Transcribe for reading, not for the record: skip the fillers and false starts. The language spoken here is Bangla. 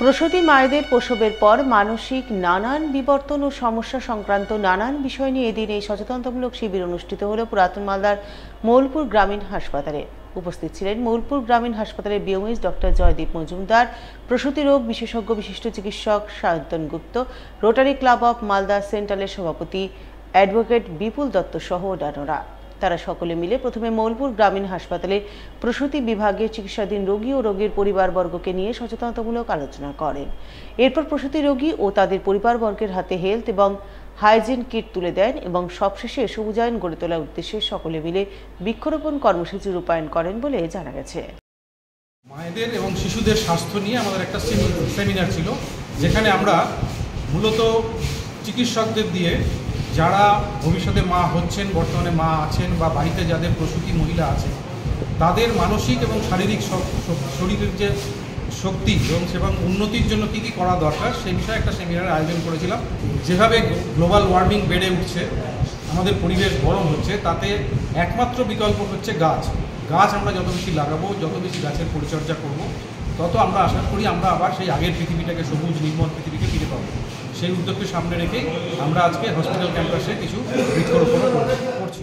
প্রসূতি মায়েদের প্রসবের পর মানসিক নানান বিবর্তন ও সমস্যা সংক্রান্ত নানান বিষয় নিয়ে এদিন এই সচেতনতামূলক শিবির অনুষ্ঠিত হল পুরাতন মালদার মৌলপুর গ্রামীণ হাসপাতালে। উপস্থিত ছিলেন মৌলপুর গ্রামীণ হাসপাতালের বিএমএইচ ডক্টর জয়দীপ মজুমদার, প্রসূতি রোগ বিশেষজ্ঞ বিশিষ্ট চিকিৎসক সায়ন্তন গুপ্ত, রোটারি ক্লাব অফ মালদা সেন্ট্রালের সভাপতি অ্যাডভোকেট বিপুল দত্ত সহ অন্যান্যরা। তারা সকলে মিলে প্রথমে মৌলপুর গ্রামীণ হাসপাতালে প্রসূতি বিভাগে চিকিৎসাধীন রোগী ও রোগীর পরিবারবর্গকে নিয়ে সচেতনতামূলক আলোচনা করেন। এরপর প্রসূতি রোগী ও তাদের পরিবারবর্গের হাতে হেলথ এবং হাইজিন কিট তুলে দেন এবং সবশেষে সবুজায়ন গড়ে তোলার উদ্দেশ্যে সকলে মিলে বৃক্ষরোপণ কর্মসূচি রূপায়ণ করেন বলে জানা গেছে। মায়েদের এবং শিশুদের স্বাস্থ্য নিয়ে আমাদের একটা সেমিনার ছিল, যেখানে আমরা মূলত চিকিৎসকদের দিয়ে যারা ভবিষ্যতে মা হচ্ছেন, বর্তমানে মা আছেন বা বাড়িতে যাদের প্রসূতি মহিলা আছে, তাদের মানসিক এবং শারীরিক শরীরের যে শক্তি এবং উন্নতির জন্য কী কী করা দরকার সেই বিষয়ে একটা সেমিনারের আয়োজন করেছিলাম। যেভাবে গ্লোবাল ওয়ার্মিং বেড়ে উঠছে, আমাদের পরিবেশ গরম হচ্ছে, তাতে একমাত্র বিকল্প হচ্ছে গাছ। গাছ আমরা যত বেশি লাগাবো, যত বেশি গাছের পরিচর্যা করব, তত আমরা আশা করি আমরা আবার সেই আগের পৃথিবীটাকে, সবুজ নির্মল পৃথিবীকে ফিরে পাবো। সেই উদ্যোগকে সামনে রেখে আমরা আজকে হসপিটাল ক্যাম্পাসে কিছু বৃক্ষরোপণ করছি।